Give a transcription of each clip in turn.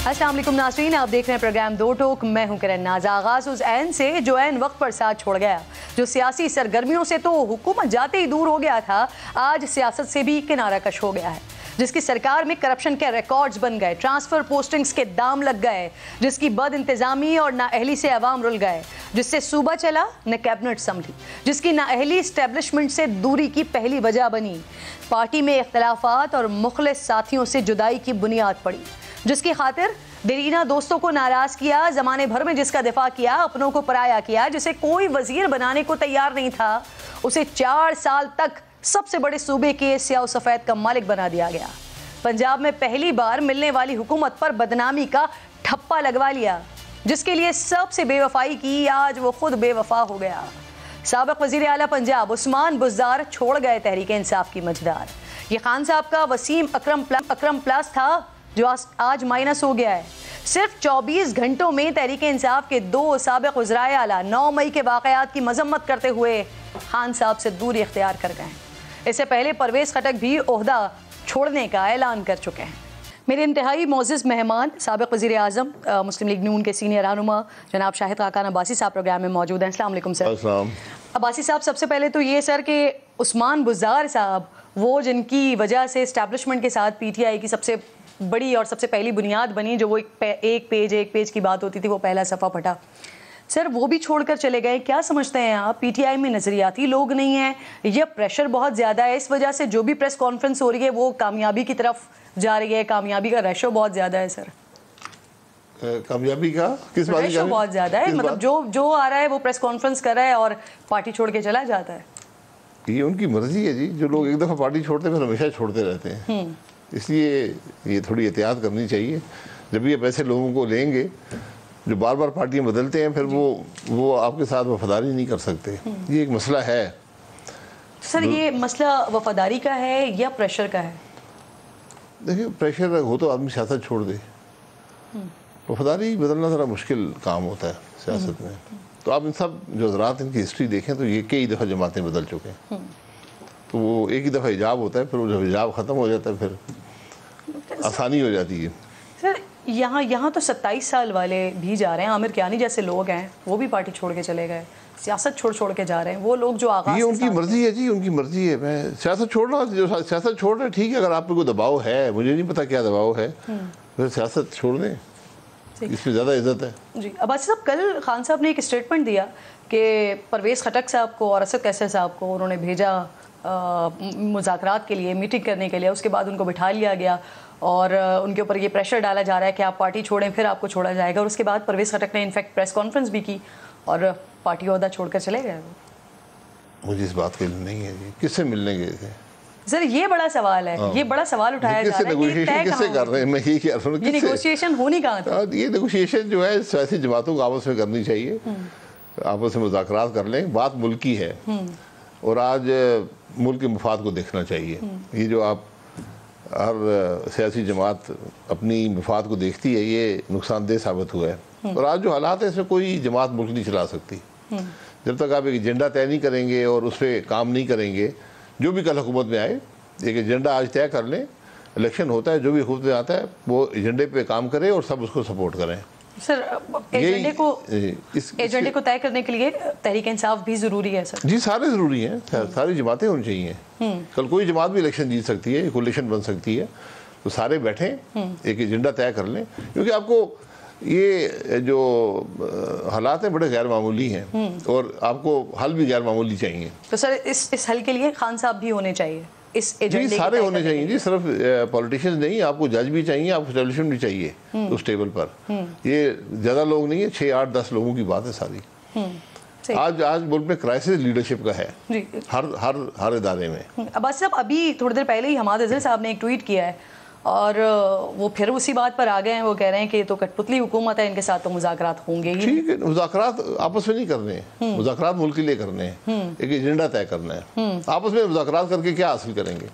السلام علیکم ناظرین، آپ دیکھ رہے ہیں پروگرام دو ٹوک. میں ہوں کرن ناز. آغاز اس عین سے جو عین وقت پر ساتھ چھوڑ گیا، جو سیاسی سرگرمیوں سے تو حکومت جاتے ہی دور ہو گیا تھا، آج سیاست سے بھی کنارہ کش ہو گیا ہے. جس کی سرکار میں کرپشن کے ریکارڈز بن گئے، ٹرانسفر پوسٹنگز کے دام لگ گئے، جس کی بد انتظامی اور نااہلی سے عوام رل گئے، جس سے صوبہ چلا نہ کیبنٹ سنبھلی، جس کی نااہلی اسٹیبلشمنٹ سے دوری کی پہلی وجہ بنی، پارٹی میں اختلافات اور مخلص ساتھیوں سے جدائی کی بنیاد پڑی، جس کی خاطر دیرینہ دوستوں کو ناراض کیا، زمانے بھر میں جس کا دفاع کیا، اپنوں کو پرایا کیا، جسے کوئی وزیر بنانے کو تیار نہیں تھا، اسے 4 سال تک سب سے بڑے صوبے کے سیاہ و سفید کا مالک بنا دیا گیا. پنجاب میں پہلی بار ملنے والی حکومت پر بدنامی کا ٹھپا لگوا لیا، جس کے لیے سب سے بے وفائی کی، آج وہ خود بے وفا ہو گیا. سابق وزیر اعلیٰ پنجاب عثمان بزدار چھوڑ گئے تحریک انصاف کی مجدار. یہ خان صاحب کا وسیم اکرم پلاس تھا جو آج مائنس ہو گیا ہے. صرف 24 گھنٹوں میں تحریک انصاف کے 2 سابق وزرائے اعلیٰ 9 مئی کے واقعات کی مذمت کرتے ہوئے خان صاحب سے دوری اختیار کر گئے. اس سے پہلے پرویز خٹک بھی عہدہ چھوڑنے کا اعلان کر چکے ہیں. میرے انتہائی معزز مہمان سابق وزیر اعظم مسلم لیگ نون کے سینئر رہنما جناب شاہد خاقان عباسی صاحب پروگرام میں موجود ہیں. السلام علیکم سر. السلام. عباسی صاحب، سب سے پہلے تو یہ سر کہ عثمان بزدار صاحب وہ جن کی وجہ سے اسٹیبلشمنٹ کے ساتھ پی ٹی آئی کی سب سے بڑی اور سب سے پہلی بنیاد بنی، جو وہ ایک پیج کی بات ہوتی تھی، وہ پہلا صفحہ پھٹا، سر وہ بھی چھوڑ کر چلے گئے. کیا سمجھتے ہیں آپ، پی ٹی آئی میں نظریاتی لوگ نہیں ہیں یا پریشر بہت زیادہ ہے، اس وجہ سے جو بھی پریس کانفرنس ہو رہی ہے وہ کامیابی کی طرف جا رہی ہے، کامیابی کا ریشو بہت زیادہ ہے؟ سر کامیابی کا کس بات ریشو بہت زیادہ ہے، مطلب جو آ رہا ہے وہ پریس کانفرنس کر رہا ہے اور پارٹی چھوڑ کے چلا جاتا ہے. یہ ان کی مرضی ہے جی. جو لوگ ایک دفعہ پارٹی چھوڑتے ہیں پھر ہمیشہ چھوڑتے رہتے ہیں، اس لیے یہ تھوڑی احتیاط کرنی چاہیے. جب یہ پیسے لوگوں کو لیں گے جو بار بار پارٹیاں بدلتے ہیں، پھر وہ آپ کے ساتھ وفاداری نہیں کر سکتے. یہ ایک مسئلہ ہے. سر یہ مسئلہ وفاداری کا ہے یا پریشر کا ہے؟ دیکھیں، پریشر ہو تو آدمی سیاست چھوڑ دے. وفاداری بدلنا ذرا مشکل کام ہوتا ہے سیاست میں. تو آپ ان سب جو حضرات ان کی ہسٹری دیکھیں تو یہ کئی دفعہ جماعتیں بدل چکے ہیں. تو وہ ایک ہی دفعہ حجاب ہوتا ہے، پھر وہ جب حجاب ختم ہو جاتا ہے پھر آسانی ہو جاتی ہے. سر یہاں تو 27 سال والے بھی جا رہے ہیں، عامر کیانی جیسے لوگ ہیں وہ بھی پارٹی چھوڑ کے چلے گئے، سیاست چھوڑ کے جا رہے ہیں. وہ لوگ جو آغاز، یہ ان کی مرضی ہے جی، ان کی مرضی ہے. میں سیاست چھوڑنا، جو سیاست چھوڑ رہے ٹھیک ہے. اگر آپ پہ کوئی دباؤ ہے، مجھے نہیں پتا کیا دباؤ ہے، پھر سیاست چھوڑ دیں، اس میں زیادہ عزت ہے. جی عباسی صاحب، کل خان صاحب نے ایک اسٹیٹمنٹ دیا کہ پرویز خٹک صاحب کو اور اسد قیصر صاحب کو انہوں نے بھیجا مذاکرات کے لیے، میٹنگ کرنے کے لیے. اس کے بعد ان کو بٹھا لیا گیا اور ان کے اوپر یہ پریشر ڈالا جا رہا ہے کہ آپ پارٹی چھوڑیں پھر آپ کو چھوڑا جائے گا. اور اس کے بعد پرویز خٹک نے انفیکٹ پریس کانفرنس بھی کی اور پارٹی عہدہ چھوڑ کر چلے گئے. مجھے اس بات کے لیے نہیں ہے جی. کس سے ملنے گئے تھے؟ سر یہ بڑا سوال ہے، یہ بڑا سوال اٹھایا جا رہا ہے نیگوشیشن کس سے کر رہے ہیں. میں یہ کہہ رہا ہوں، یہ نیگوشیشن ہونی کہاں تھی؟ یہ نیگوشیشن جو ہے سیاسی جماعتوں کو آپس میں کرنی چاہیے، آپس میں مذاکرات کر لیں. بات ملکی ہے اور آج ملک کے مفاد کو دیکھنا چاہیے. یہ جو آپ ہر سیاسی جماعت اپنی مفاد کو دیکھتی ہے، یہ نقصان دہ ثابت ہوا ہے. اور آج جو حالات ہیں اس میں کوئی جماعت ملک نہیں چلا سکتی. جب تک آپ ایک ایجنڈا طے نہیں کریں گے اور اس پہ کام نہیں کریں گے، جو بھی کل حکومت میں آئے ایک ایجنڈا آج طے کر لیں. الیکشن ہوتا ہے، جو بھی حکومت میں آتا ہے وہ ایجنڈے پہ کام کرے اور سب اس کو سپورٹ کریں. سر ایجنڈے کو طے کرنے کے لیے تحریک انصاف بھی ضروری ہے؟ سر جی سارے ضروری ہیں، ساری جماعتیں ہونی چاہیے. کل کوئی جماعت بھی الیکشن جیت سکتی ہے، کولیشن بن سکتی ہے. تو سارے بیٹھیں، ایک ایجنڈا طے کر لیں. کیونکہ آپ کو یہ جو حالات ہیں بڑے غیر معمولی ہیں اور آپ کو حل بھی غیر معمولی چاہیے. تو سر اس حل کے لیے خان صاحب بھی ہونے چاہیے، جی سارے ہونے چاہیے جی. صرف پولیٹیشینز نہیں، آپ کو جج بھی چاہیے، آپ کو اسٹیبلشمنٹ بھی چاہیے اس ٹیبل پر. یہ زیادہ لوگ نہیں ہیں، 6 8 10 لوگوں کی بات ہے ساری. آج ملک میں کرائسس لیڈرشپ کا ہے ہر ادارے میں. عباس صاحب، ابھی تھوڑی دیر پہلے ہی حماد اظہر صاحب نے ایک ٹویٹ کیا ہے اور وہ پھر اسی بات پر آ گئے ہیں. وہ کہہ رہے ہیں کہ یہ تو کٹ پتلی حکومت ہے، ان کے ساتھ تو مذاکرات ہوں گے ہی. ٹھیک ہے، مذاکرات آپس میں نہیں کرنے ہیں، مذاکرات ملک کے لیے کرنے ہیں، ایک ایجنڈا طے کرنا ہے. آپس میں مذاکرات کر کے کیا حاصل کریں گے؟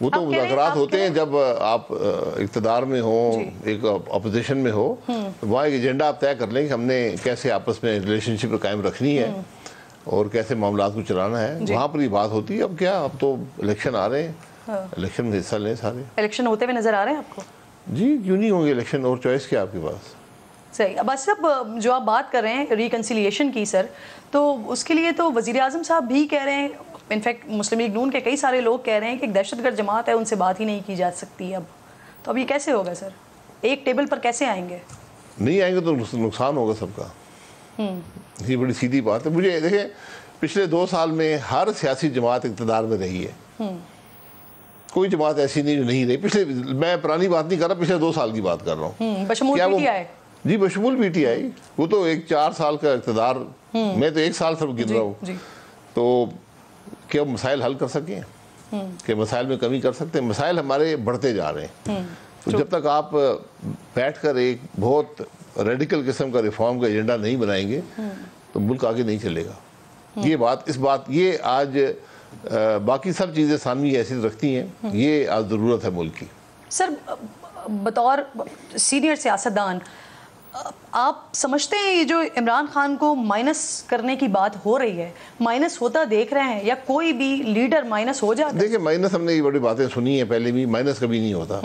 وہ تو مذاکرات ہوتے ہیں جب آپ اقتدار میں ہوں، ایک اپوزیشن میں ہو، وہاں ایک ایجنڈا آپ طے کر لیں کہ ہم نے کیسے آپس میں ریلیشن شپ قائم رکھنی ہے اور کیسے معاملات کو چلانا ہے. وہاں پر یہ بات ہوتی ہے. اب کیا، اب تو الیکشن آ رہے ہیں، الیکشن میں حصہ لیں. سارے الیکشن ہوتے ہوئے نظر آ رہے ہیں آپ کو؟ جی کیوں نہیں ہوں گے الیکشن, اور چوائس کیا آپ کے پاس؟ صحیح. عباسی صاحب جو آپ بات کر رہے ہیں ریکنسیلیشن کی سر, تو اس کے لیے تو وزیر اعظم صاحب بھی کہہ رہے ہیں, انفیکٹ مسلم لیگ نون کے کئی سارے لوگ کہہ رہے ہیں کہ ایک دہشت گرد جماعت ہے, ان سے بات ہی نہیں کی جا سکتی اب. تو اب یہ کیسے ہوگا سر, ایک ٹیبل پر کیسے آئیں گے؟ نہیں آئیں گے تو نقصان ہوگا سب کا. یہ بڑی سیدھی بات ہے. مجھے دیکھیں پچھلے 2 سال میں ہر سیاسی جماعت اقتدار میں رہی ہے, کوئی جماعت ایسی نہیں جو نہیں رہی. پچھلے, میں پرانی بات نہیں کر رہا, پچھلے 2 سال کی بات کر رہا ہوں. بشمول پی ٹی آئی. جی بشمول پی ٹی آئی, وہ تو ایک 4 سال کا اقتدار, میں تو 1 سال سے گن رہا ہوں. تو کیا مسائل حل کر سکیں, کہ مسائل میں کمی کر سکتے ہیں؟ مسائل ہمارے بڑھتے جا رہے ہیں. تو جب تک آپ بیٹھ کر ایک بہت ریڈیکل قسم کا ریفارم کا ایجنڈا نہیں بنائیں گے تو ملک آگے نہیں چلے گا. یہ بات یہ آج باقی سب چیزیں ثانوی حیثیت رکھتی ہیں, یہ آج ضرورت ہے ملک کی. سر بطور سینئر سیاستدان آپ سمجھتے ہیں یہ جو عمران خان کو مائنس کرنے کی بات ہو رہی ہے, مائنس ہوتا دیکھ رہے ہیں, یا کوئی بھی لیڈر مائنس ہو جاتا ہے؟ دیکھیں مائنس ہم نے یہ بڑی باتیں سنی ہیں پہلے بھی, مائنس کبھی نہیں ہوتا.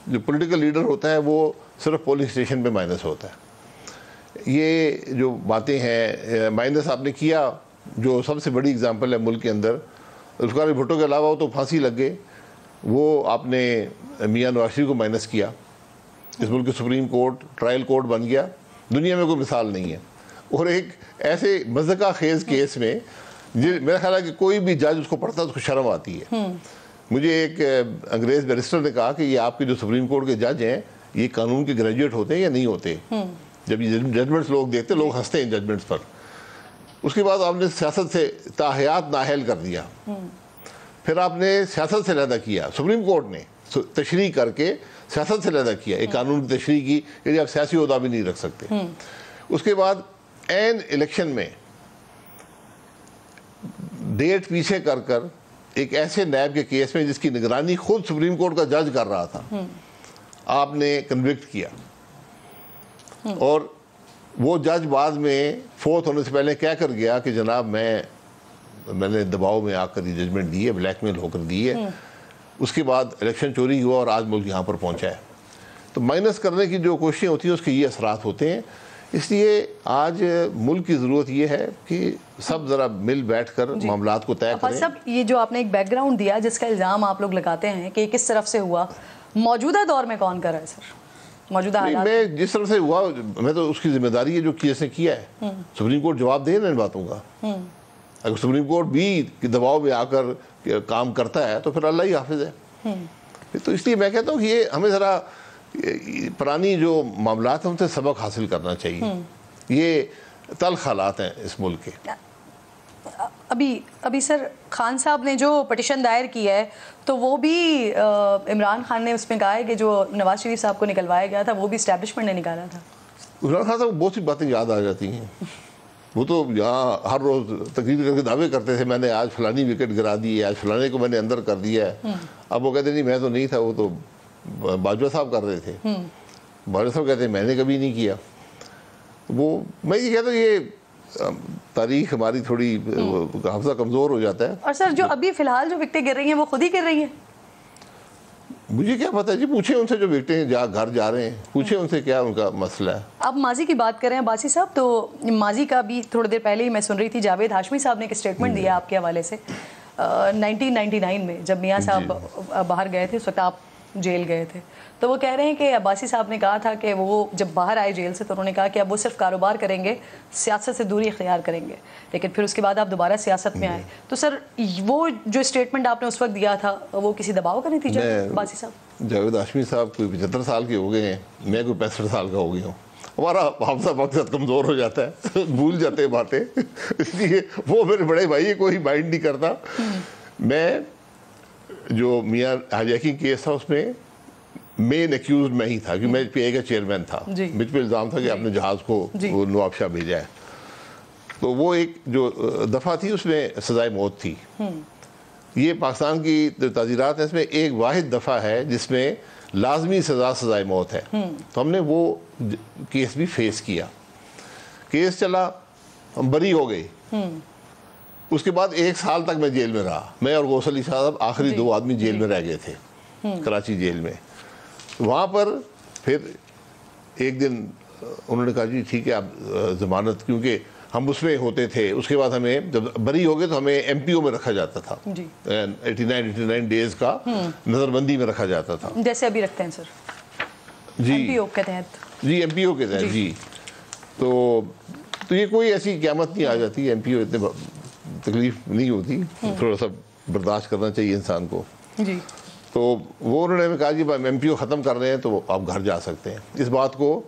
جو پولیٹیکل لیڈر ہوتا ہے وہ صرف پولنگ اسٹیشن پہ مائنس ہوتا ہے. یہ جو باتیں ہیں مائنس آپ نے کیا, جو سب سے بڑی اگزامپل ہے ملک کے اندر, ذوالفقار بھٹو کے علاوہ وہ تو پھانسی لگ گئے, وہ آپ نے میاں نواز شریف کو مائنس کیا. اس ملک کے سپریم کورٹ ٹرائل کورٹ بن گیا, دنیا میں کوئی مثال نہیں ہے. اور ایک ایسے مذہقہ خیز کیس میں میرا خیال ہے کہ کوئی بھی جج اس کو پڑھتا ہے اس کو شرم آتی ہے. مجھے ایک انگریز بیرسٹر نے کہا کہ یہ آپ کے جو سپریم کورٹ کے جج ہیں یہ قانون کے گریجویٹ ہوتے ہیں یا نہیں ہوتے؟ جب یہ ججمنٹس لوگ دیکھتے, لوگ ہنستے ہیں ججمنٹس پر. اس کے بعد آپ نے سیاست سے تاحیات نااہل کر دیا. پھر آپ نے سیاست سے علیحدہ کیا, سپریم کورٹ نے تشریح کر کے سیاست سے علیحدہ کیا, ایک قانون کی تشریح کی کہ آپ سیاسی عہدہ بھی نہیں رکھ سکتے. اس کے بعد عین الیکشن میں ڈیٹ پیچھے کر کر ایک ایسے نیب کے کیس میں جس کی نگرانی خود سپریم کورٹ کا جج کر رہا تھا, آپ نے کنوکٹ کیا. اور وہ جج بعد میں فوت ہونے سے پہلے کہہ کر گیا کہ جناب میں نے دباؤ میں آ کر یہ ججمنٹ دی ہے, بلیک میل ہو کر دی ہے. اس کے بعد الیکشن چوری ہوا اور آج ملک یہاں پر پہنچا ہے. تو مائنس کرنے کی جو کوششیں ہوتی ہیں اس کے یہ اثرات ہوتے ہیں. اس لیے آج ملک کی ضرورت یہ ہے کہ سب ذرا مل بیٹھ کر معاملات کو طے کریں. سب یہ جو آپ نے ایک بیک گراؤنڈ دیا جس کا الزام آپ لوگ لگاتے ہیں کہ کس طرف سے ہوا, موجودہ دور میں کون کر رہا ہے سر موجودہ حالات؟ میں جس طرح سے ہوا میں تو اس کی ذمہ داری ہے جو کیس نے کیا ہے. سپریم کورٹ جواب دے نا ان باتوں کا. اگر سپریم کورٹ بھی دباؤ میں آ کر کام کرتا ہے تو پھر اللہ ہی حافظ ہے. تو اس لیے میں کہتا ہوں کہ یہ ہمیں ذرا پرانی جو معاملات ہیں ان سے سبق حاصل کرنا چاہیے. یہ تلخ حالات ہیں اس ملک کے. ابھی سر خان صاحب نے جو پٹیشن دائر کی ہے تو وہ بھی عمران خان نے اس میں کہا ہے کہ جو نواز شریف صاحب کو نکلوایا گیا تھا وہ بھی اسٹیبلشمنٹ نے نکالا تھا. عمران خان صاحب بہت سی باتیں یاد آ جاتی ہیں. وہ تو یہاں ہر روز تقریر کر کے دعوے کرتے تھے میں نے آج فلانی وکٹ گرا دی ہے, آج فلانے کو میں نے اندر کر دیا ہے. اب وہ کہتے نہیں میں تو نہیں تھا, وہ تو باجوہ صاحب کر رہے تھے. باجوہ صاحب کہتے ہیں میں نے کبھی نہیں کیا. وہ میں یہ کہتا ہوں یہ تاریخ ہماری تھوڑی حافظہ کمزور ہو جاتا ہے. اور سر جو ابھی فی الحال جو وکٹیں گر رہی ہیں وہ خود ہی گر رہی ہیں؟ مجھے کیا پتا جی, پوچھیں ان سے جو بیٹے گھر جا رہے ہیں, پوچھیں ان سے کیا ان کا مسئلہ ہے. آپ ماضی کی بات کر رہے ہیں عباسی صاحب, تو ماضی کا بھی تھوڑی دیر پہلے ہی میں سن رہی تھی جاوید ہاشمی صاحب نے ایک اسٹیٹمنٹ دیا آپ کے حوالے سے 1999 میں جب میاں صاحب باہر گئے تھے, اس وقت آپ جیل گئے تھے. تو وہ کہہ رہے ہیں کہ عباسی صاحب نے کہا تھا کہ وہ جب باہر آئے جیل سے تو انہوں نے کہا کہ اب وہ صرف کاروبار کریں گے, سیاست سے دوری اختیار کریں گے, لیکن پھر اس کے بعد آپ دوبارہ سیاست میں آئے. تو سر وہ جو اسٹیٹمنٹ آپ نے اس وقت دیا تھا وہ کسی دباؤ کا نتیجہ ہے عباسی صاحب؟ جاوید ہاشمی صاحب کوئی 75 سال کے ہو گئے ہیں, میں کوئی 65 سال کا ہو گیا ہوں. ہمارا حافظہ مقصد کمزور ہو جاتا ہے, بھول جاتے ہیں باتیں, اس لیے وہ میرے بڑے بھائی کوئی مائنڈ نہیں کرتا. میں جو میاں ہائیجیکنگ کیس تھا اس میں مین ایکیوزڈ میں ہی تھا, کہ میں پی آئی کا چیئرمین تھا. مجھ پہ الزام تھا کہ آپ نے جہاز کو نواب شاہ بھیجا ہے. تو وہ ایک جو دفعہ تھی اس میں سزائے موت تھی. یہ پاکستان کی تعزیرات ہیں اس میں ایک واحد دفعہ ہے جس میں لازمی سزائے موت ہے. تو ہم نے وہ کیس بھی فیس کیا. کیس چلا, ہم بری ہو گئے. اس کے بعد 1 سال تک میں جیل میں رہا, میں اور غوث علی صاحب آخری 2 آدمی جیل میں رہ گئے تھے کراچی جیل میں. وہاں پر پھر ایک دن انہوں نے کہا جی ٹھیک ہے آپ ضمانت، کیونکہ ہم اس میں ہوتے تھے، اس کے بعد ہمیں جب بری ہو گئے تو ہمیں ایم پی او میں رکھا جاتا تھا، 89 ڈیز کا نظر بندی میں رکھا جاتا تھا، جیسے ابھی رکھتے ہیں سر جی ایم پی او کے تحت. جی ایم پی او کے تحت. جی تو یہ کوئی ایسی قیامت نہیں آ جاتی، ایم پی او اتنے تکلیف نہیں ہوتی، تھوڑا سا برداشت کرنا چاہیے انسان کو. جی تو وہ انہوں نے کہا جی ایم پی او ختم کر رہے ہیں تو آپ گھر جا سکتے ہیں. اس بات کو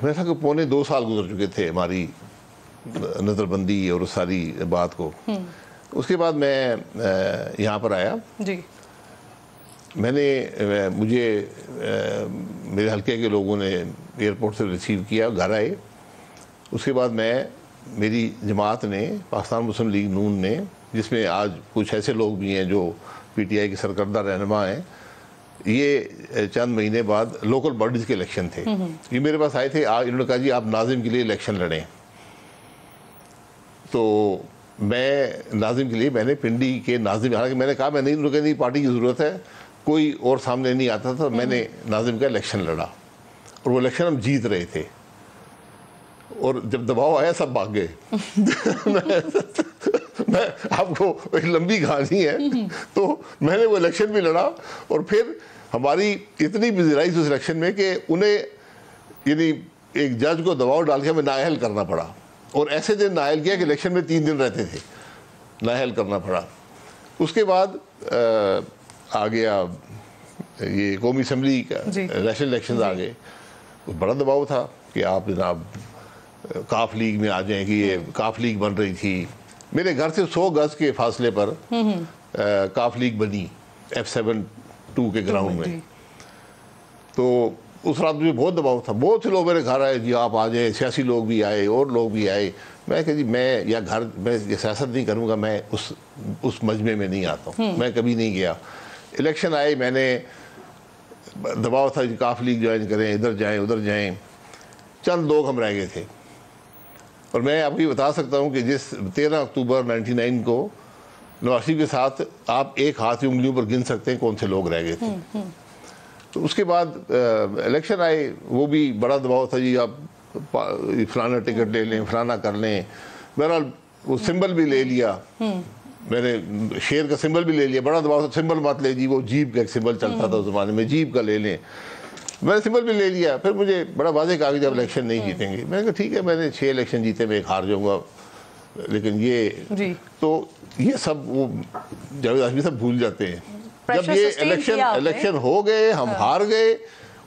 میرے خیال کہ 2.25 سال گزر چکے تھے ہماری نظر بندی اور اس ساری بات کو. اس کے بعد میں یہاں پر آیا. جی مجھے میرے حلقے کے لوگوں نے ایئرپورٹ سے ریسیو کیا، گھر آئے. اس کے بعد میری جماعت نے، پاکستان مسلم لیگ نون نے، جس میں آج کچھ ایسے لوگ بھی ہیں جو پی ٹی آئی کے سرکردہ رہنما ہیں، یہ چند مہینے بعد لوکل باڈیز کے الیکشن تھے. یہ میرے پاس آئے تھے، انہوں نے کہا جی آپ ناظم کے لیے الیکشن لڑیں. تو میں ناظم کے لیے، میں نے پنڈی کے ناظم، حالانکہ میں نے کہا میں نہیں پارٹی کی ضرورت ہے، کوئی اور سامنے نہیں آتا تھا، میں نے ناظم کا الیکشن لڑا اور وہ الیکشن ہم جیت رہے تھے. اور جب دباؤ آیا سب بھاگ گئے. میں آپ کو ایک لمبی کہانی ہے. تو میں نے وہ الیکشن بھی لڑا اور پھر ہماری اتنی پذیرائی اس الیکشن میں کہ انہیں، یعنی ایک جج کو دباؤ ڈال کے ہمیں نااہل کرنا پڑا. اور ایسے دن نااہل کیا کہ الیکشن میں 3 دن رہتے تھے، نااہل کرنا پڑا. اس کے بعد آ گیا یہ قومی اسمبلی کا نیشنل الیکشنز آ گئے. بڑا دباؤ تھا کہ آپ جناب کاف لیگ میں آ جائیں، کہ یہ کاف لیگ بن رہی تھی. میرے گھر سے 100 گز کے فاصلے پر کاف لیگ بنی F72 کے گراؤنڈ میں. تو اس رات مجھے بہت دباؤ تھا. بہت سے لوگ میرے گھر آئے، جی آپ آ جائیں، سیاسی لوگ بھی آئے اور لوگ بھی آئے. میں کہ جی میں یہ سیاست نہیں کروں گا، میں اس مجمع میں نہیں آتا ہوں، میں کبھی نہیں گیا. الیکشن آئے، میں نے دباؤ تھا جی کاف لیگ جوائن کریں، ادھر جائیں ادھر جائیں. چند لوگ ہم رہ گئے تھے. اور میں آپ کو یہ بتا سکتا ہوں کہ جس 13 اکتوبر 99 کو نواز شریف کے ساتھ آپ ایک ہاتھ کی انگلیوں پر گن سکتے ہیں کون سے لوگ رہ گئے تھے. تو اس کے بعد الیکشن آئے، وہ بھی بڑا دباؤ تھا جی آپ فلانا ٹکٹ لے لیں، فلانا کر لیں. بہرحال وہ سمبل بھی لے لیا، میں نے شیر کا سمبل بھی لے لیا. بڑا دباؤ تھا سمبل مت لے جی، وہ جیپ کا ایک سمبل چلتا تھا اس زمانے میں، جیپ کا لے لیں. میں نے سمبل بھی لے لیا. پھر مجھے بڑا واضح کہا کہ جب الیکشن نہیں جیتیں گے. میں نے کہا ٹھیک ہے، میں نے 6 الیکشن جیتے، میں ایک ہار جاؤں گا. لیکن یہ تو یہ سب وہ جاوید ہاشمی سب بھول جاتے ہیں. جب یہ الیکشن ہو گئے، ہم ہار گئے،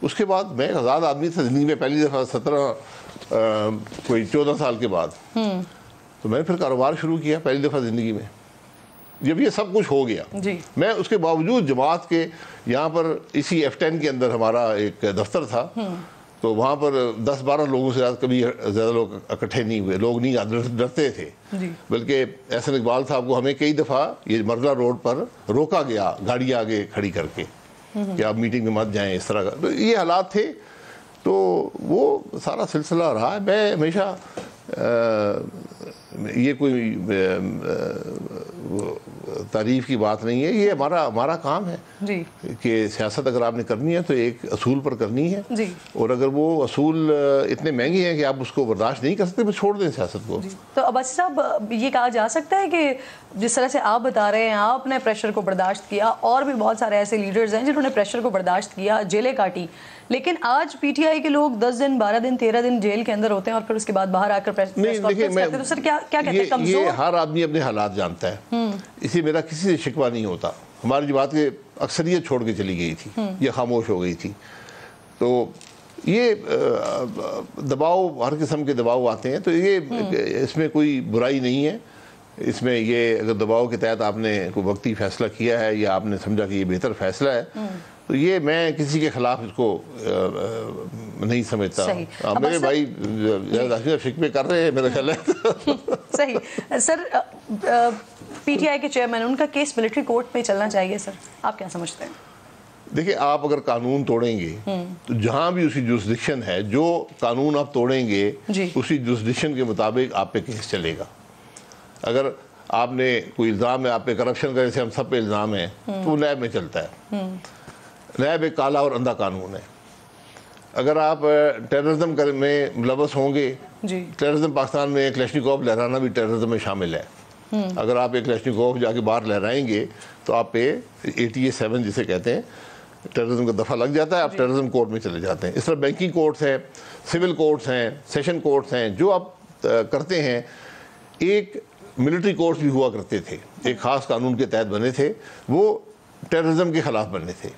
اس کے بعد میں ایک آزاد آدمی تھا زندگی میں پہلی دفعہ 14 سال کے بعد. تو میں نے پھر کاروبار شروع کیا پہلی دفعہ زندگی میں. جب یہ سب کچھ ہو گیا، میں اس کے باوجود جماعت کے یہاں پر اسی F10 کے اندر ہمارا ایک دفتر تھا، تو وہاں پر 10-12 لوگوں سے کبھی زیادہ لوگ اکٹھے نہیں ہوئے. لوگ نہیں ڈرتے تھے، بلکہ احسن اقبال صاحب کو ہمیں کئی دفعہ یہ مرزا روڈ پر روکا گیا گاڑی آگے کھڑی کر کے کہ آپ میٹنگ میں مت جائیں، اس طرح کا. تو یہ حالات تھے. تو وہ سارا سلسلہ رہا. میں ہمیشہ یہ کوئی تعریف کی بات نہیں ہے، یہ ہمارا کام ہے کہ سیاست اگر آپ نے کرنی ہے تو ایک اصول پر کرنی ہے. اور اگر وہ اصول اتنے مہنگے ہیں کہ آپ اس کو برداشت نہیں کر سکتے تو چھوڑ دیں سیاست کو. تو عباسی صاحب، یہ کہا جا سکتا ہے کہ جس طرح سے آپ بتا رہے ہیں آپ نے پریشر کو برداشت کیا، اور بھی بہت سارے ایسے لیڈرز ہیں جنہوں نے پریشر کو برداشت کیا، جیلیں کاٹی، لیکن آج پی ٹی آئی کے لوگ 10 دن 12 دن 13 دن جیل کے اندر ہوتے ہیں اور پھر اس کے بعد باہر آ کر پریس کانفرنس کرتے ہیں. تو سر کیا کہتے ہیں، کمزور؟ یہ ہر آدمی اپنے حالات جانتا ہے، اسی میرا کسی سے شکوہ نہیں ہوتا. ہماری جو بات کہ اکثریت چھوڑ کے چلی گئی تھی، یہ خاموش ہو گئی تھی. تو یہ دباؤ، ہر قسم کے دباؤ آتے ہیں، تو یہ اس میں کوئی برائی نہیں ہے. اس میں یہ اگر دباؤ کے تحت آپ نے کوئی وقتی فیصلہ کیا ہے یا آپ نے سمجھا کہ یہ بہتر فیصلہ ہے، تو یہ میں کسی کے خلاف اس کو نہیں سمجھتا. میرے بھائی شکوے کر رہے ہیں میرا خیال ہے. صحیح. سر، پی ٹی آئی کے چیئرمین، ان کا کیس ملٹری کورٹ میں چلنا چاہیے، سر آپ کیا سمجھتے ہیں؟ دیکھیں، آپ اگر قانون توڑیں گے تو جہاں بھی اسی جورسڈکشن ہے، جو قانون آپ توڑیں گے اسی جورسڈکشن کے مطابق آپ پہ کیس چلے گا. اگر آپ نے کوئی الزام ہے آپ پہ کرپشن کا، جیسے ہم سب پہ الزام ہے، تو وہ نیب میں چلتا ہے. نیب ایک کالا اور اندھا قانون ہے. اگر آپ ٹیررزم میں ملوث ہوں گے, ٹیررزم پاکستان میں کلیشنکوف لہرانا بھی ٹیررزم میں شامل ہے. اگر آپ ایک کلیشنکوف جا کے باہر لہرائیں گے تو آپ پہ 87 جسے کہتے ہیں ٹیررزم کا دفعہ لگ جاتا ہے, آپ ٹیررزم کورٹ میں چلے جاتے ہیں. اس طرح بینکنگ کورٹس ہیں, سول کورٹس ہیں, سیشن کورٹس ہیں, جو آپ کرتے ہیں. ایک ملٹری کورٹس بھی ہوا کرتے تھے, ایک خاص قانون کے تحت بنے تھے, وہ ٹیررزم کے خلاف بنے تھے.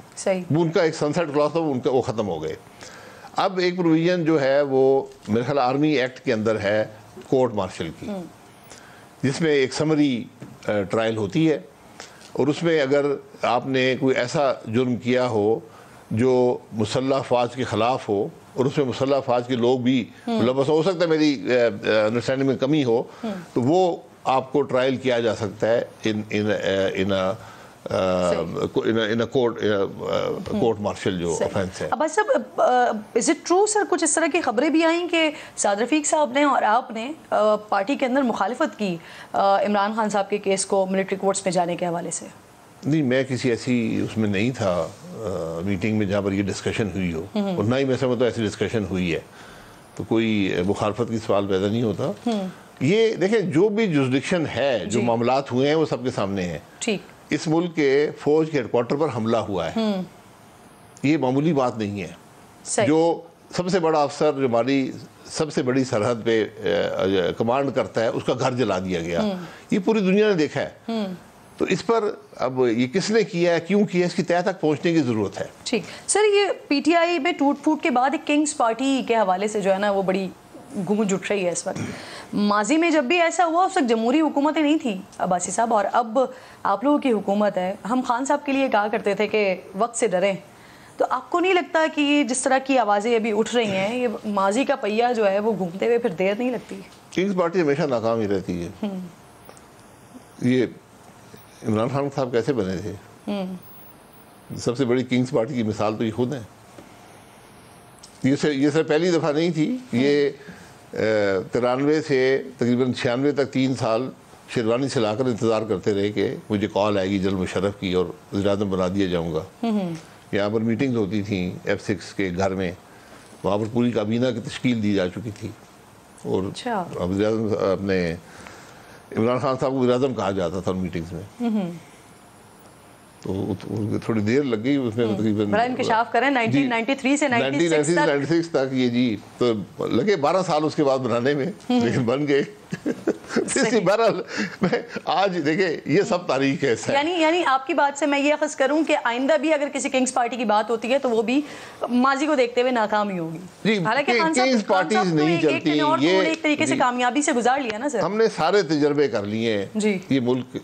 وہ ان کا ایک سنسیٹ کلاس تھا, وہ ختم ہو گئے. اب ایک پروویژن جو ہے وہ میرے خیال آرمی ایکٹ کے اندر ہے کورٹ مارشل کی, جس میں ایک سمری ٹرائل ہوتی ہے, اور اس میں اگر آپ نے کوئی ایسا جرم کیا ہو جو مسلح افواج کے خلاف ہو, اور اس میں مسلح افواج کے لوگ بھی ملوث ہو سکتا ہے, میری انڈرسٹینڈنگ میں کمی ہو, تو وہ آپ کو ٹرائل کیا جا سکتا ہے کورٹ مارشل جو افینس ہے. عباس صاحب, از اٹ ٹرو سر, کچھ اس طرح کی خبریں بھی آئیں کہ سعد رفیق صاحب نے اور آپ نے پارٹی کے اندر مخالفت کی عمران خان صاحب کے کیس کو ملٹری کورٹس میں جانے کے حوالے سے؟ نہیں, میں کسی ایسی اس میں نہیں تھا میٹنگ میں جہاں پر یہ ڈسکشن ہوئی ہو, اور نہ ہی میں سمجھتا ایسی ڈسکشن ہوئی ہے, تو کوئی مخالفت کی سوال پیدا نہیں ہوتا. یہ دیکھیں, جو بھی جوریسڈکشن ہے, جو معاملات ہوئے ہیں وہ سب کے سامنے ہیں. ٹھیک, اس ملک کے فوج کے ہیڈ کوارٹر پر حملہ ہوا ہے, یہ معمولی بات نہیں ہے. جو سب سے بڑا افسر جو ہماری سب سے بڑی سرحد پہ کمانڈ کرتا ہے, اس کا گھر جلا دیا گیا, یہ پوری دنیا نے دیکھا ہے. تو اس پر اب یہ کس نے کیا ہے, کیوں کیا ہے, اس کی تہہ تک پہنچنے کی ضرورت ہے. ٹھیک سر, یہ پی ٹی آئی میں ٹوٹ پھوٹ کے بعد ایک کنگز پارٹی کے حوالے سے جو ہے نا وہ بڑی گونج اٹھ رہی ہے اس وقت. ماضی میں جب بھی ایسا ہوا اس وقت جمہوری حکومتیں نہیں تھیں عباسی صاحب, اور اب آپ لوگوں کی حکومت ہے. ہم خان صاحب کے لیے کہا کرتے تھے کہ وقت سے ڈریں, تو آپ کو نہیں لگتا کہ یہ جس طرح کی آوازیں ابھی اٹھ رہی ہیں, یہ ماضی کا پہیہ جو ہے وہ گھومتے ہوئے پھر دیر نہیں لگتی؟ کنگز پارٹی ہمیشہ ناکام ہی رہتی ہے. یہ عمران خان صاحب کیسے بنے تھے؟ سب سے بڑی کنگز پارٹی کی مثال تو یہ خود ہیں. یہ سر پہلی دفعہ نہیں تھی, یہ 93 سے تقریباً 96 تک 3 سال شیروانی سے لا کر انتظار کرتے رہے کہ مجھے کال آئے گی جنرل مشرف کی اور وزیر اعظم بنا دیا جاؤں گا. یہاں پر میٹنگز ہوتی تھیں F6 کے گھر میں, وہاں پر پوری کابینہ کی تشکیل دی جا چکی تھی, اور وزیر اعظم اپنے عمران خان صاحب کو وزیر اعظم کہا جاتا تھا ان میٹنگز میں. تو تھوڑی دیر لگ گئی اس میں, تقریباً بڑا انکشاف کریں 1993 سے 96 تک, یہ جی تو لگے 12 سال اس کے بعد بنانے میں, لیکن بن گئے. بہرحال آج دیکھیں یہ سب تاریخ ہے. یعنی آپ کی بات سے میں یہ اخذ کروں کہ آئندہ بھی اگر کسی کنگز پارٹی کی بات ہوتی ہے تو وہ بھی ماضی کو دیکھتے ہوئے ناکام ہی ہوگی. حالانکہ کنگز پارٹیز نہیں چلتی, یہ ایک طریقے سے کامیابی سے گزار لیا نا سر. ہم نے سارے تجربے کر لیے ہیں, یہ ملک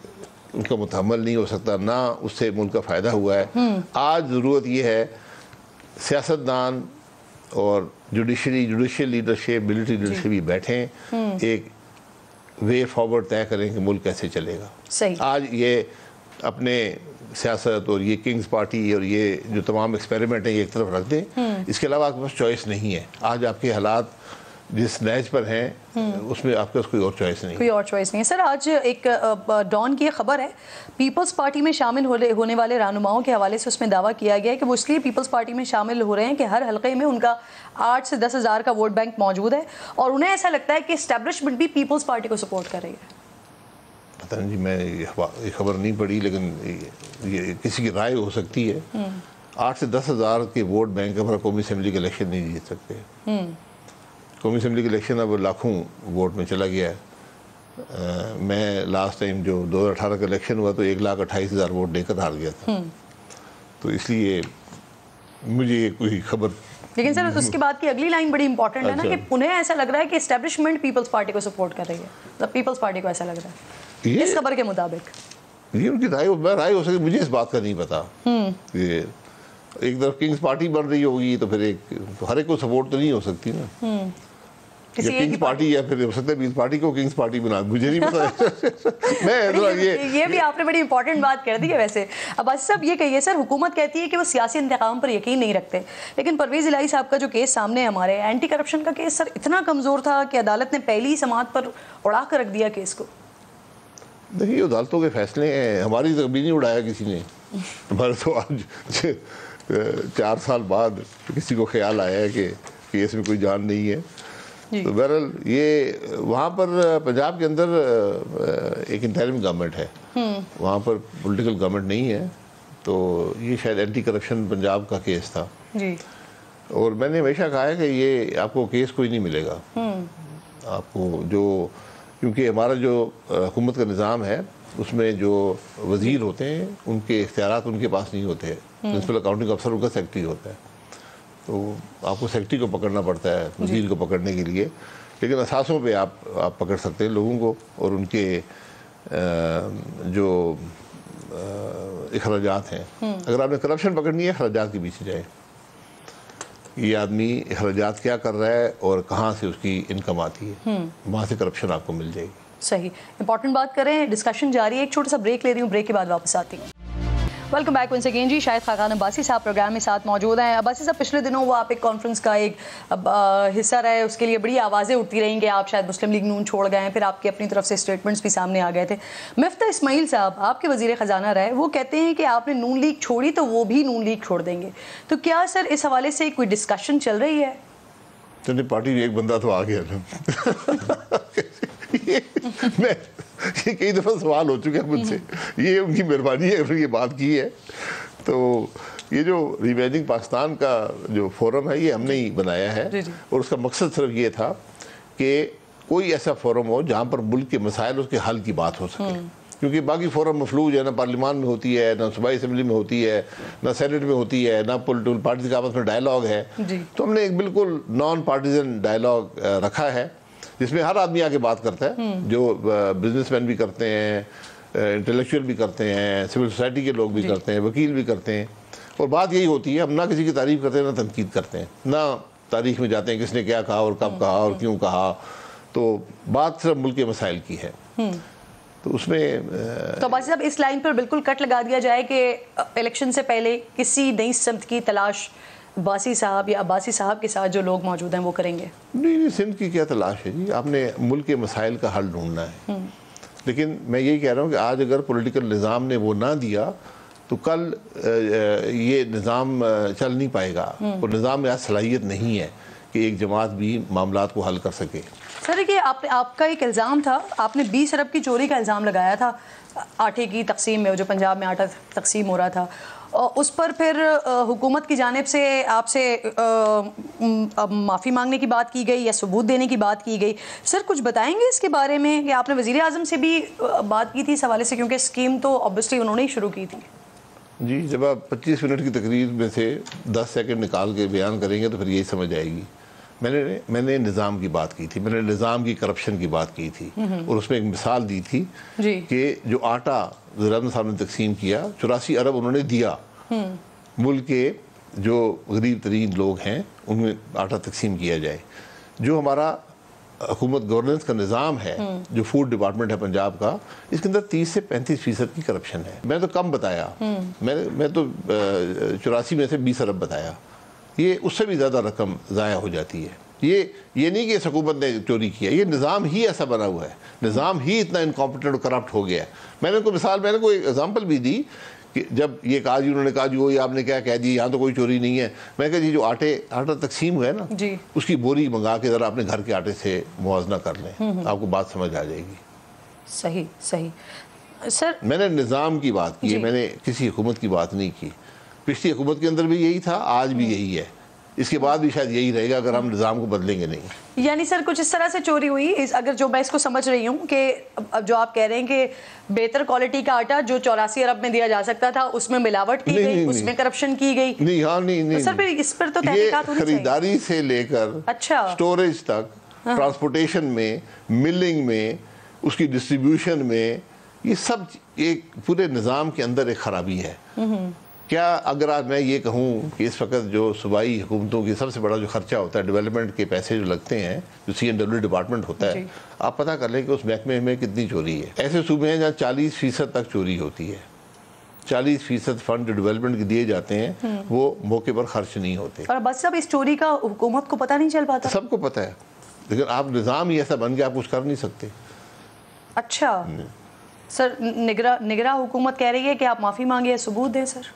ان کا متحمل نہیں ہو سکتا, نہ اس سے ملک کا فائدہ ہوا ہے. آج ضرورت یہ ہے سیاستدان اور جوڈیشل لیڈرشپ, ملٹری لیڈرشپ بھی بیٹھیں, ایک وے فارورڈ طے کریں کہ ملک کیسے چلے گا. آج یہ اپنے سیاست اور یہ کنگز پارٹی اور یہ جو تمام ایکسپیریمنٹ ہیں یہ ایک طرف رکھ دیں, اس کے علاوہ آپ کے پاس چوائس نہیں ہے. آج آپ کے حالات جس نیچ پر ہیں اس میں آپ کے پاس کوئی اور چوائس نہیں ہے. سر آج ایک ڈان کی خبر ہے, پیپلز پارٹی میں شامل ہونے والے رہنماؤں کے حوالے سے اس میں دعویٰ کیا گیا ہے کہ وہ اس لیے پیپلز پارٹی میں شامل ہو رہے ہیں کہ ہر حلقے میں ان کا 8 سے 10 ہزار کا ووٹ بینک موجود ہے, اور انہیں ایسا لگتا ہے کہ اسٹیبلشمنٹ بھی پیپلز پارٹی کو سپورٹ کر رہی ہے. پتہ نہیں جی, میں یہ خبر نہیں پڑھی, لیکن یہ کسی کی رائے ہو سکتی ہے. 8 سے 10 ہزار کے ووٹ بینک پر قومی اسمبلی کے الیکشن نہیں جیت سکتے. قومی اسمبلی کے الیکشن اب لاکھوں ووٹ میں چلا گیا ہے. میں لاسٹ ٹائم جو 2018 کا الیکشن ہوا تو 1,28,000 ووٹ دے کر ہار گیا تھا. تو اس لیے مجھے کوئی خبر. لیکن سر اس کے بعد کی اگلی لائن بڑی امپورٹنٹ ہے نا, کہ انہیں ایسا لگ رہا ہے کہ اسٹیبلشمنٹ پیپلز پارٹی کو سپورٹ کر رہی ہے. پیپلز پارٹی کو ایسا لگ رہا ہے اس خبر کے مطابق. یہ ان کی رائے ہو سکتی, مجھے اس بات کا نہیں پتا. ایک طرف کنگز پارٹی بن رہی ہوگی تو پھر ہر ایک کو سپورٹ تو نہیں ہو سکتی نا. کنگز پارٹی یا پھر ہو سکتا ہے پیپلز پارٹی کو کنگز پارٹی بنا, مجھے نہیں پتا. یہ بھی آپ نے بڑی امپورٹنٹ بات کر دی ہے. ویسے عباسی صاحب یہ کہیے, سر حکومت کہتی ہے کہ وہ سیاسی انتقام پر یقین نہیں رکھتے, لیکن پرویز الہی صاحب کا جو کیس سامنے ہے ہمارے, اینٹی کرپشن کا کیس, سر اتنا کمزور تھا کہ عدالت نے پہلی سماعت پر اڑا کر رکھ دیا کیس کو. دیکھیے عدالتوں کے فیصلے ہیں, ہماری تو کبھی نہیں اڑایا کسی نے. ہمارے تو آج 4 سال بعد کسی کو خیال آیا ہے کہ اس میں کوئی جان نہیں ہے. تو بہرحال یہ وہاں پر پنجاب کے اندر ایک انٹرم گورنمنٹ ہے, وہاں پر پولیٹیکل گورنمنٹ نہیں ہے, تو یہ شاید اینٹی کرپشن پنجاب کا کیس تھا. اور میں نے ہمیشہ کہا ہے کہ یہ آپ کو کیس کوئی نہیں ملے گا آپ کو, جو کیونکہ ہمارا جو حکومت کا نظام ہے اس میں جو وزیر ہوتے ہیں ان کے اختیارات ان کے پاس نہیں ہوتے, پرنسپل اکاؤنٹنگ افسر ان کا سیکرٹری ہوتا ہے, تو آپ کو سیکرٹری کو پکڑنا پڑتا ہے وزیر کو پکڑنے کے لیے, لیکن اثاثوں پہ آپ پکڑ سکتے ہیں لوگوں کو, اور ان کے جو اخراجات ہیں. اگر آپ نے کرپشن پکڑنی ہے اخراجات کے پیچھے جائیں, یہ آدمی اخراجات کیا کر رہا ہے اور کہاں سے اس کی انکم آتی ہے, وہاں سے کرپشن آپ کو مل جائے گی. صحیح, امپورٹنٹ بات کر رہے ہیں, ڈسکشن جاری ہے, ایک چھوٹا سا بریک لے رہی ہوں, بریک کے بعد واپس آتی ہوں. ویلکم بیک ونس اگین جی. شاہد خاقان عباسی صاحب پروگرام میں ساتھ موجود ہیں. عباسی صاحب پچھلے دنوں وہ آپ ایک کانفرنس کا ایک حصہ رہے, اس کے لیے بڑی آوازیں اٹھتی رہیں کہ آپ شاید مسلم لیگ نون چھوڑ گئے ہیں, پھر آپ کی اپنی طرف سے اسٹیٹمنٹس بھی سامنے آ گئے تھے. مفتاح اسماعیل صاحب آپ کے وزیر خزانہ رہے, وہ کہتے ہیں کہ آپ نے نون لیگ چھوڑی تو وہ بھی نون لیگ چھوڑ دیں گے, تو کیا سر اس حوالے سے کوئی ڈسکشن چل رہی ہے؟ چلے پارٹی میں ایک بندہ تو آ گیا نا. یہ کئی دفعہ سوال ہو چکے ہیں مجھ سے, یہ ان کی مہربانی ہے انہوں نے یہ بات کی ہے. تو یہ جو ریویجنگ پاکستان کا جو فورم ہے یہ ہم نے ہی بنایا ہے, اور اس کا مقصد صرف یہ تھا کہ کوئی ایسا فورم ہو جہاں پر ملک کے مسائل اس کے حل کی بات ہو سکے, کیونکہ باقی فورم مفلوج ہے, نہ پارلیمان میں ہوتی ہے, نہ صوبائی اسمبلی میں ہوتی ہے, نہ سینٹ میں ہوتی ہے, نہ پولیٹیکل پارٹیز کا آپس میں ڈائلاگ ہے. تو ہم نے ایک بالکل نان پارٹیزن ڈائلاگ رکھا ہے جس میں ہر آدمی آ کے بات کرتا ہے, جو بزنس مین بھی کرتے ہیں, انٹلیکچوئل بھی کرتے ہیں, سول سوسائٹی کے لوگ بھی کرتے ہیں, وکیل بھی کرتے ہیں, اور بات یہی ہوتی ہے ہم نہ کسی کی تعریف کرتے ہیں نہ تنقید کرتے ہیں, نہ تاریخ میں جاتے ہیں کس نے کیا کہا اور کب کہا اور کیوں کہا, تو بات صرف ملک کے مسائل کی ہے. تو اس میں تو عباسی صاحب اس لائن پر بالکل کٹ لگا دیا جائے کہ الیکشن سے پہلے کسی نئی سمت کی تلاش باسی صاحب یا عباسی صاحب کے ساتھ جو لوگ موجود ہیں وہ کریں گے؟ نہیں, سندھ کی کیا تلاش ہے جی, آپ نے ملک کے مسائل کا حل ڈھونڈنا ہے. لیکن میں یہی کہہ رہا ہوں کہ آج اگر پولیٹیکل نظام نے وہ نہ دیا تو کل یہ نظام چل نہیں پائے گا, اور نظام میں آج صلاحیت نہیں ہے کہ ایک جماعت بھی معاملات کو حل کر سکے. سر کہ آپ کا ایک الزام تھا, آپ نے 20 ارب کی چوری کا الزام لگایا تھا آٹے کی تقسیم میں, جو پنجاب میں آٹا تقسیم ہو رہا تھا, اس پر پھر حکومت کی جانب سے آپ سے معافی مانگنے کی بات کی گئی یا ثبوت دینے کی بات کی گئی. سر کچھ بتائیں گے اس کے بارے میں کہ آپ نے وزیر اعظم سے بھی بات کی تھی اس حوالے سے, کیونکہ اسکیم تو آبویسلی انہوں نے ہی شروع کی تھی. جی, جب آپ 25 منٹ کی تقریر میں سے 10 سیکنڈ نکال کے بیان کریں گے تو پھر یہی سمجھ آئے گی. میں نے نظام کی بات کی تھی, میں نے نظام کی کرپشن کی بات کی تھی, اور اس میں ایک مثال دی تھی کہ جو آٹا وزیر اعظم صاحب نے تقسیم کیا 84 ارب انہوں نے دیا, ملک کے جو غریب ترین لوگ ہیں ان میں آٹا تقسیم کیا جائے. جو ہمارا حکومت گورننس کا نظام ہے, جو فوڈ ڈپارٹمنٹ ہے پنجاب کا, اس کے اندر 30 سے 35% کی کرپشن ہے. میں تو کم بتایا, میں تو 84 میں سے 20 ارب بتایا, یہ اس سے بھی زیادہ رقم ضائع ہو جاتی ہے. یہ نہیں کہ اس حکومت نے چوری کیا, یہ نظام ہی ایسا بنا ہوا ہے, نظام ہی اتنا انکمپیٹنٹ اور کرپٹ ہو گیا ہے. میں نے کوئی ایگزامپل بھی دی کہ جب یہ کہا جی, انہوں نے کہا جی وہی آپ نے کیا کہہ دی, یہاں تو کوئی چوری نہیں ہے. میں کہا جی جو آٹا تقسیم ہوا ہے نا, اس کی بوری منگا کے ذرا اپنے گھر کے آٹے سے موازنہ کر لیں, آپ کو بات سمجھ آ جائے گی. صحیح سر, میں نے نظام کی بات کی ہے, میں نے کسی حکومت کی بات نہیں کی. پچھلی حکومت کے اندر بھی یہی تھا, آج بھی یہی ہے, اس کے بعد بھی شاید یہی رہے گا اگر ہم نظام کو بدلیں گے نہیں. یعنی سر کچھ اس طرح سے چوری ہوئی, اگر جو میں اس کو سمجھ رہی ہوں کہ جو آپ کہہ رہے ہیں کہ بہتر کوالٹی کا آٹا جو 84 ارب میں دیا جا سکتا تھا اس میں ملاوٹ کی گئی, اس میں کرپشن کی گئی. نہیں سر پھر اس پر تو تحقیقات ہونی چاہیے. خریداری سے لے کر سٹوریج تک, ٹرانسپورٹیشن میں, ملنگ میں, اس کی ڈسٹریبیوشن میں, یہ سب ایک پورے نظام کے اندر ایک خرابی ہے. کیا اگر آج میں یہ کہوں کہ اس وقت جو صوبائی حکومتوں کی سب سے بڑا جو خرچہ ہوتا ہے, ڈیولپمنٹ کے پیسے جو لگتے ہیں, جو CNW ڈپارٹمنٹ ہوتا ہے, آپ پتہ کر لیں کہ اس محکمے میں کتنی چوری ہے. ایسے صوبے ہیں جہاں 40% تک چوری ہوتی ہے. 40% فنڈ جو ڈیولپمنٹ کے دیے جاتے ہیں وہ موقع پر خرچ نہیں ہوتے. اور بس سب اس چوری کا حکومت کو پتہ نہیں چل پاتا. سب کو پتہ ہے, لیکن آپ نظام ہی ایسا بن کے آپ کچھ کر نہیں سکتے. اچھا سر, نگراں حکومت کہہ رہی ہے کہ آپ معافی مانگے یا ثبوت دیں. سر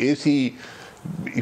AC,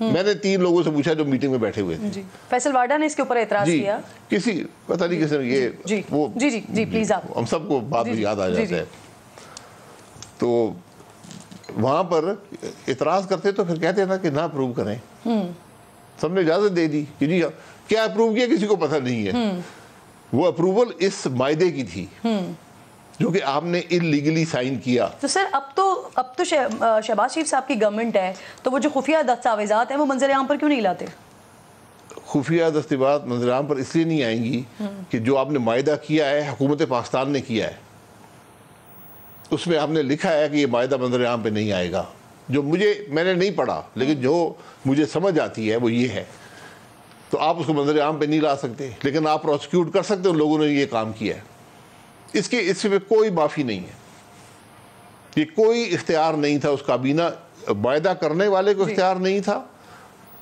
میں نے 3 لوگوں سے پوچھا جو میٹنگ میں بیٹھے ہوئے تھے. فیصل واڈا نے اس کے اوپر اعتراض کیا. کسی پتہ نہیں کسی نے یہ وہ جی پلیز آپ ہم سب کو بعد میں یاد آ جاتا ہے. تو وہاں پر اعتراض کرتے تو پھر کہتے نا کہ نہ اپروو کریں. سب نے اجازت دے دی کہ جی کیا اپروو کیا کسی کو پتہ نہیں ہے. وہ اپروول اس معاہدے کی تھی جو کہ آپ نے انلیگلی سائن کیا. تو سر اب تو شہباز شریف صاحب کی گورنمنٹ ہے تو وہ جو خفیہ دستاویزات ہیں وہ منظر عام پر کیوں نہیں لاتے؟ خفیہ دستاویزات منظر عام پر اس لیے نہیں آئیں گی کہ جو آپ نے معاہدہ کیا ہے حکومت پاکستان نے کیا ہے اس میں آپ نے لکھا ہے کہ یہ معاہدہ منظر عام پہ نہیں آئے گا. جو میں نے نہیں پڑھا لیکن جو مجھے سمجھ آتی ہے وہ یہ ہے. تو آپ اس کو منظر عام پہ نہیں لا سکتے لیکن آپ پروسیکیوٹ کر سکتے ان لوگوں نے یہ کام کیا ہے. اس میں کوئی معافی نہیں ہے. یہ کوئی اختیار نہیں تھا اس کابینہ معاہدہ کرنے والے کو اختیار نہیں تھا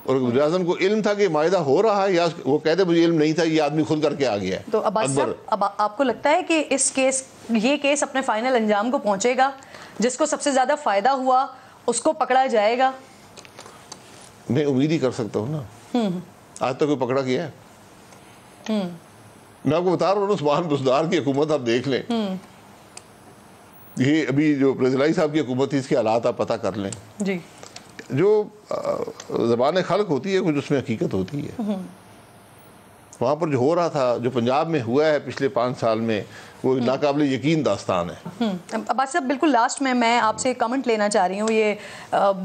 اور وزیر اعظم کو علم تھا کہ معاہدہ ہو رہا ہے یا وہ کہتے مجھے علم نہیں تھا یہ آدمی خود کر کے آ گیا ہے. تو عباس صاحب اب آپ کو لگتا ہے کہ یہ کیس اپنے فائنل انجام کو پہنچے گا جس کو سب سے زیادہ فائدہ ہوا اس کو پکڑا جائے گا؟ میں امید ہی کر سکتا ہوں نا. آج تک کوئی پکڑا گیا ہے؟ میں آپ کو بتا رہا ہوں عثمان بزدار کی حکومت آپ دیکھ لیں. یہ ابھی جو پریزلائی صاحب کی حکومت تھی اس کے حالات آپ پتہ کر لیں. جی جو زبان خلق ہوتی ہے کچھ اس میں حقیقت ہوتی ہے. وہاں پر جو ہو رہا تھا جو پنجاب میں ہوا ہے پچھلے 5 سال میں وہ ناقابل یقین داستان ہے. عباس صاحب بالکل لاسٹ میں آپ سے کمنٹ لینا چاہ رہی ہوں. یہ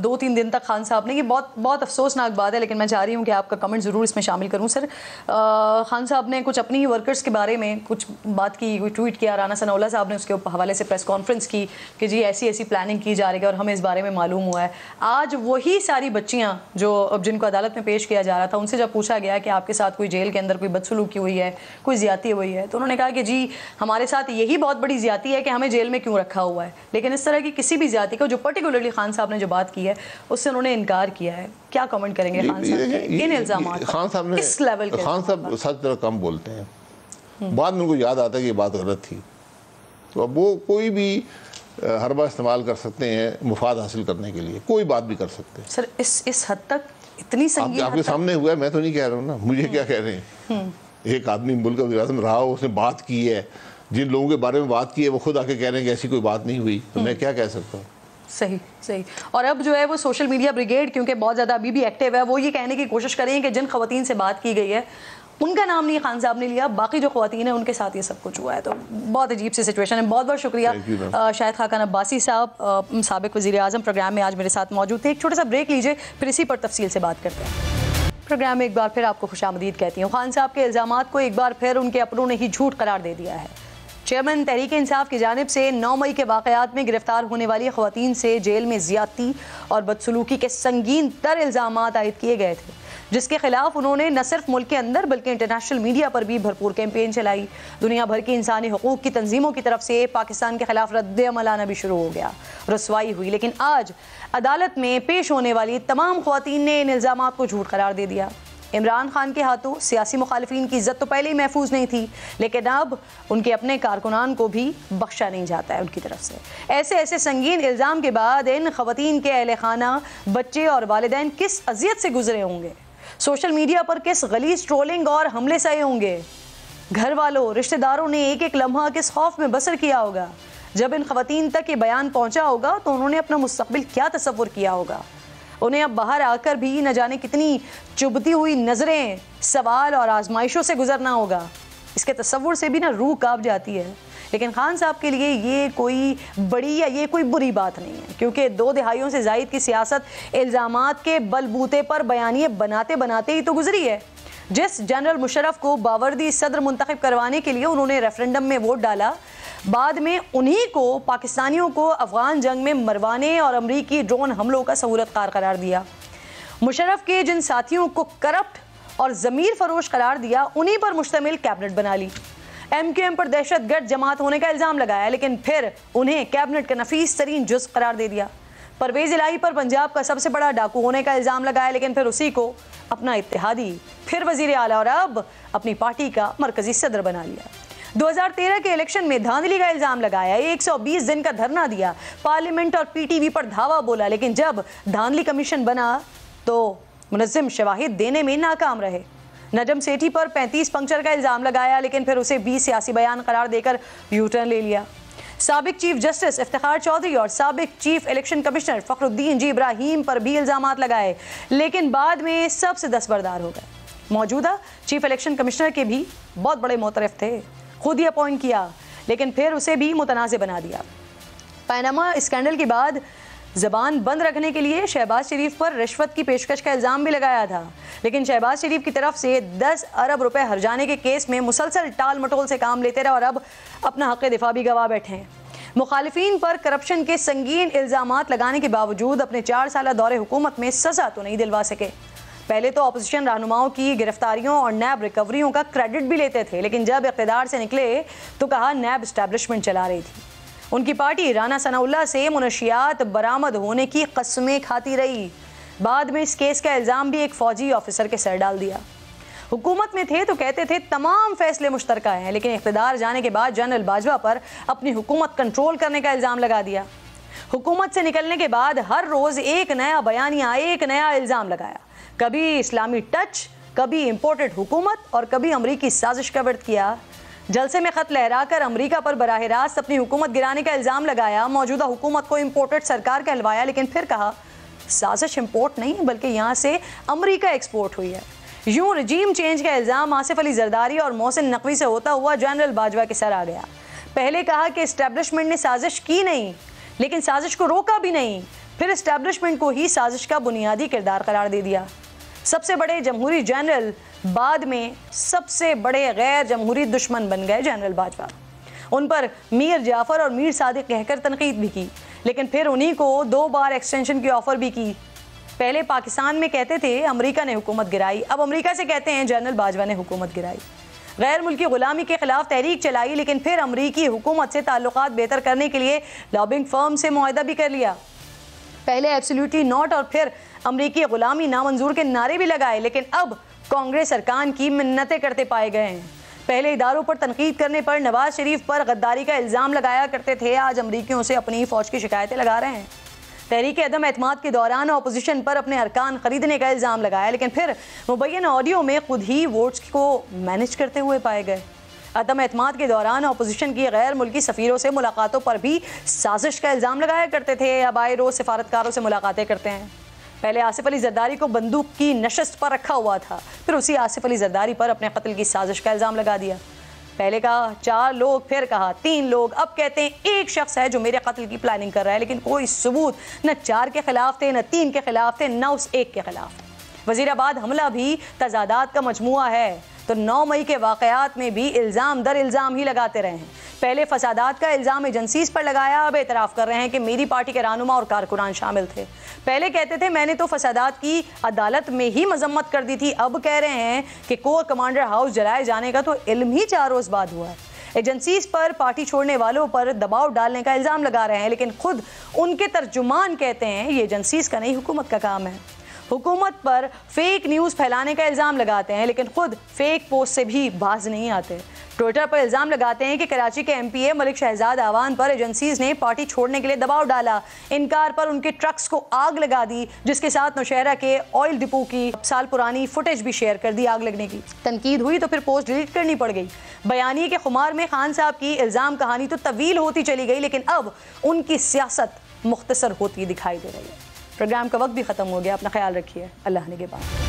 2-3 دن تک خان صاحب نے یہ بہت افسوسناک بات ہے لیکن میں چاہ رہی ہوں کہ آپ کا کمنٹ ضرور اس میں شامل کروں. سر خان صاحب نے کچھ اپنی ہی ورکرز کے بارے میں کچھ بات کی, کوئی ٹویٹ کیا. رانا ثناء اللہ صاحب نے اس کے حوالے سے پریس کانفرنس کی کہ جی ایسی پلاننگ کی جا رہی ہے اور ہمیں اس بارے میں معلوم ہوا ہے. آج وہی ساری بچیاں جو اب جن کو عدالت میں پیش کیا جا رہا تھا ان سے جب پوچھا گیا کہ آپ کے ساتھ کوئی جیل کے اندر کوئی بدسلوکی ہوئی ہے کوئی زیادتی ہوئی ہے تو انہوں نے کہا کہ جی ہمارے ساتھ یہی بہت بڑی زیادتی ہے کہ ہمیں جیل میں کیوں رکھا ہوا ہے. لیکن اس طرح کی کسی بھی زیادتی کو جو پرٹیکولرلی خان صاحب نے جو بات کی ہے اس سے انہوں نے انکار کیا ہے. کیا کمنٹ کریں گے خان صاحب کے ان الزامات؟ کس لیول کے خان صاحب سچ طرح کم بولتے ہیں. بعد میں ان کو یاد آتا ہے کہ یہ بات غلط تھی تو اب وہ کوئی بھی حربہ استعمال کر سکتے ہیں مفاد حاصل کرنے کے لیے, کوئی بات بھی کر سکتے ہیں. سر اس حد تک اتنی سنگین آپ کے سامنے ہوا ہے, میں تو نہیں کہہ رہا ہوں نا, مجھے کیا کہہ رہے ہیں. ایک آدمی ملک کا وزیر اعظم رہا ہو اس نے بات کی ہے, جن لوگوں کے بارے میں بات کی ہے وہ خود آ کے کہہ رہے ہیں کہ ایسی کوئی بات نہیں ہوئی تو میں کیا کہہ سکتا ہوں. صحیح. اور اب جو ہے وہ سوشل میڈیا بریگیڈ کیونکہ بہت زیادہ ابھی بھی ایکٹیو ہے وہ یہ کہنے کی کوشش کریں کہ جن خواتین سے بات کی گئی ہے ان کا نام نہیں خان صاحب نے لیا, باقی جو خواتین ہیں ان کے ساتھ یہ سب کچھ ہوا ہے. تو بہت عجیب سی سچویشن ہے. بہت بہت شکریہ شاہد خاقان عباسی صاحب سابق وزیر اعظم پروگرام میں آج میرے ساتھ موجود تھے. ایک چھوٹا سا بریک لیجئے پھر اسی پر تفصیل سے بات کرتے ہیں. پروگرام میں ایک بار پھر آپ کو خوش آمدید کہتی ہوں. خان صاحب کے الزامات کو ایک بار پھر ان کے اپنوں نے ہی جھوٹ قرار دے دیا ہے. چیئرمین تحریک انصاف کی جانب سے 9 مئی کے واقعات میں گرفتار ہونے والی خواتین سے جیل میں زیادتی اور بدسلوکی کے سنگین تر الزامات عائد کیے گئے تھے جس کے خلاف انہوں نے نہ صرف ملک کے اندر بلکہ انٹرنیشنل میڈیا پر بھی بھرپور کیمپین چلائی. دنیا بھر کی انسانی حقوق کی تنظیموں کی طرف سے پاکستان کے خلاف رد عمل آنا بھی شروع ہو گیا, رسوائی ہوئی. لیکن آج عدالت میں پیش ہونے والی تمام خواتین نے ان الزامات کو جھوٹ قرار دے دیا. عمران خان کے ہاتھوں سیاسی مخالفین کی عزت تو پہلے ہی محفوظ نہیں تھی لیکن اب ان کے اپنے کارکنان کو بھی بخشا نہیں جاتا ہے ان کی طرف سے. ایسے سنگین الزام کے بعد ان خواتین کے اہل خانہ, بچے اور والدین کس اذیت سے گزرے ہوں گے, سوشل میڈیا پر کس غلیظ ٹرولنگ اور حملے سہے ہوں گے, گھر والوں رشتہ داروں نے ایک ایک لمحہ کس خوف میں بسر کیا ہوگا. جب ان خواتین تک یہ بیان پہنچا ہوگا تو انہوں نے اپنا مستقبل کیا تصور کیا ہوگا. انہیں اب باہر آ کر بھی نہ جانے کتنی چبھتی ہوئی نظریں, سوال اور آزمائشوں سے گزرنا ہوگا. اس کے تصور سے بھی نہ روح کانپ جاتی ہے. لیکن خان صاحب کے لیے یہ کوئی بڑی یا یہ کوئی بری بات نہیں ہے کیونکہ 2 دہائیوں سے زائد کی سیاست الزامات کے بل بوتے پر بیانیے بناتے ہی تو گزری ہے. جس جنرل مشرف کو باوردی صدر منتخب کروانے کے لیے انہوں نے ریفرنڈم میں ووٹ ڈالا, بعد میں انہی کو پاکستانیوں کو افغان جنگ میں مروانے اور امریکی ڈرون حملوں کا سہولت کار قرار دیا. مشرف کے جن ساتھیوں کو کرپٹ اور ضمیر فروش قرار دیا انہی پر مشتمل کیبنٹ بنا لی. ایم کیو ایم پر دہشت گرد جماعت ہونے کا الزام لگایا لیکن پھر انہیں کیبنٹ کا نفیس ترین جز قرار دے دیا. پرویز الہی پر پنجاب کا سب سے بڑا ڈاکو ہونے کا الزام لگایا لیکن پھر اسی کو اپنا اتحادی, پھر وزیر اعلیٰ اور اب اپنی پارٹی کا مرکزی صدر بنا لیا. 2013 کے الیکشن میں دھاندلی کا الزام لگایا, 120 دن کا دھرنا دیا, پارلیمنٹ اور پی ٹی وی پر دھاوا بولا لیکن جب دھاندلی کمیشن بنا تو منظم شواہد دینے میں ناکام رہے۔ نجم سیٹھی پر 35 پنکچر کا الزام لگایا لیکن پھر اسے 20 سیاسی بیان قرار دے کر یو ٹرن لے لیا۔ سابق چیف جسٹس افتخار چودھری اور سابق چیف الیکشن کمشنر فخر الدین جی ابراہیم پر بھی الزامات لگائے لیکن بعد میں سب سے دستبردار ہو گئے۔ موجودہ چیف الیکشن کمشنر کے بھی بہت بڑے معترف تھے، خود ہی اپوائنٹ کیا لیکن پھر اسے بھی متنازع بنا دیا۔ پاناما اسکینڈل کے بعد زبان بند رکھنے کے لیے شہباز شریف پر رشوت کی پیشکش کا الزام بھی لگایا تھا لیکن شہباز شریف کی طرف سے 10 ارب روپے ہرجانے کے کیس میں مسلسل ٹال مٹول سے کام لیتے رہے اور اب اپنا حق دفاع بھی گوا بیٹھے ہیں۔ مخالفین پر کرپشن کے سنگین الزامات لگانے کے باوجود اپنے 4 سالہ دور حکومت میں سزا تو نہیں دلوا سکے۔ پہلے تو اپوزیشن رہنماؤں کی گرفتاریوں اور نیب ریکوریوں کا کریڈٹ بھی لیتے تھے لیکن جب اقتدار سے نکلے تو کہا نیب اسٹیبلشمنٹ چلا رہی تھی۔ ان کی پارٹی رانا ثناء اللہ سے منشیات برآمد ہونے کی قسمیں کھاتی رہی۔ بعد میں اس کیس کا الزام بھی ایک فوجی آفیسر کے سر ڈال دیا۔ حکومت میں تھے تو کہتے تھے تمام فیصلے مشترکہ ہیں لیکن اقتدار جانے کے بعد جنرل باجوہ پر اپنی حکومت کنٹرول کرنے کا الزام لگا دیا۔ حکومت سے نکلنے کے بعد ہر روز ایک نیا بیانیہ، ایک نیا الزام لگایا، کبھی اسلامی ٹچ، کبھی امپورٹڈ حکومت اور کبھی امریکی سازش کا ورد کیا۔ جلسے میں خط لہرا کر امریکہ پر براہ راست اپنی حکومت گرانے کا الزام لگایا، موجودہ حکومت کو امپورٹڈ سرکار کہلوایا لیکن پھر کہا سازش امپورٹ نہیں بلکہ یہاں سے امریکہ ایکسپورٹ ہوئی ہے۔ یوں رجیم چینج کا الزام آصف علی زرداری اور محسن نقوی سے ہوتا ہوا جنرل باجوہ کے سر آ گیا۔ پہلے کہا کہ اسٹیبلشمنٹ نے سازش کی نہیں لیکن سازش کو روکا بھی نہیں، پھر اسٹیبلشمنٹ کو ہی سازش کا بنیادی کردار قرار دے دیا۔ سب سے بڑے جمہوری جنرل بعد میں سب سے بڑے غیر جمہوری دشمن بن گئے جنرل باجوہ۔ ان پر میر جعفر اور میر صادق کہہ کر تنقید بھی کی لیکن پھر انہی کو 2 بار ایکسٹینشن کی آفر بھی کی۔ پہلے پاکستان میں کہتے تھے امریکہ نے حکومت گرائی، اب امریکہ سے کہتے ہیں جنرل باجوہ نے حکومت گرائی۔ غیر ملکی غلامی کے خلاف تحریک چلائی لیکن پھر امریکی حکومت سے تعلقات بہتر کرنے کے لیے لابنگ فرم سے معاہدہ بھی کر لیا۔ پہلے ایبسلیوٹلی ناٹ اور پھر امریکی غلامی نامنظور کے نعرے بھی لگائے لیکن اب کانگریس ارکان کی منتیں کرتے پائے گئے ہیں۔ پہلے اداروں پر تنقید کرنے پر نواز شریف پر غداری کا الزام لگایا کرتے تھے، آج امریکیوں سے اپنی فوج کی شکایتیں لگا رہے ہیں۔ تحریک عدم اعتماد کے دوران اپوزیشن پر اپنے ارکان خریدنے کا الزام لگایا لیکن پھر مبینہ آڈیو میں خود ہی ووٹس کو مینج کرتے ہوئے پائے گئے۔ عدم اعتماد کے دوران اپوزیشن کی غیر ملکی سفیروں سے ملاقاتوں پر بھی سازش کا الزام لگایا کرتے تھے، اب آئے روز سفارتکاروں سے ملاقاتیں کرتے ہیں۔ پہلے آصف علی زرداری کو بندوق کی نشست پر رکھا ہوا تھا، پھر اسی آصف علی زرداری پر اپنے قتل کی سازش کا الزام لگا دیا۔ پہلے کہا 4 لوگ، پھر کہا 3 لوگ، اب کہتے ہیں ایک شخص ہے جو میرے قتل کی پلاننگ کر رہا ہے لیکن کوئی ثبوت نہ 4 کے خلاف تھے، نہ 3 کے خلاف تھے، نہ اس ایک کے خلاف۔ وزیر آباد حملہ بھی تضادات کا مجموعہ ہے تو 9 مئی کے واقعات میں بھی الزام در الزام ہی لگاتے رہے ہیں۔ پہلے فسادات کا الزام ایجنسیز پر لگایا، اب اعتراف کر رہے ہیں کہ میری پارٹی کے رہنما اور کارکنان شامل تھے۔ پہلے کہتے تھے میں نے تو فسادات کی عدالت میں ہی مذمت کر دی تھی، اب کہہ رہے ہیں کہ کور کمانڈر ہاؤس جلائے جانے کا تو علم ہی 4 روز بعد ہوا ہے۔ ایجنسیز پر پارٹی چھوڑنے والوں پر دباؤ ڈالنے کا الزام لگا رہے ہیں لیکن خود ان کے ترجمان کہتے ہیں یہ ایجنسیز کا نہیں حکومت کا کام ہے۔ حکومت پر فیک نیوز پھیلانے کا الزام لگاتے ہیں لیکن خود فیک پوسٹ سے بھی باز نہیں آتے۔ ٹویٹر پر الزام لگاتے ہیں کہ کراچی کے ایم پی اے ملک شہزاد آوان پر ایجنسیز نے پارٹی چھوڑنے کے لیے دباؤ ڈالا، انکار پر ان کے ٹرکس کو آگ لگا دی، جس کے ساتھ نوشہرہ کے آئل ڈپو کی سال پرانی فوٹیج بھی شیئر کر دی آگ لگنے کی۔ تنقید ہوئی تو پھر پوسٹ ڈیلیٹ کرنی پڑ گئی۔ بیانیے کے خمار میں خان صاحب کی الزام کہانی تو طویل ہوتی چلی گئی لیکن اب ان کی سیاست مختصر ہوتی دکھائی دے رہی ہے۔ پروگرام کا وقت بھی ختم ہو گیا، اپنا خیال رکھیے، اللہ نگہبان۔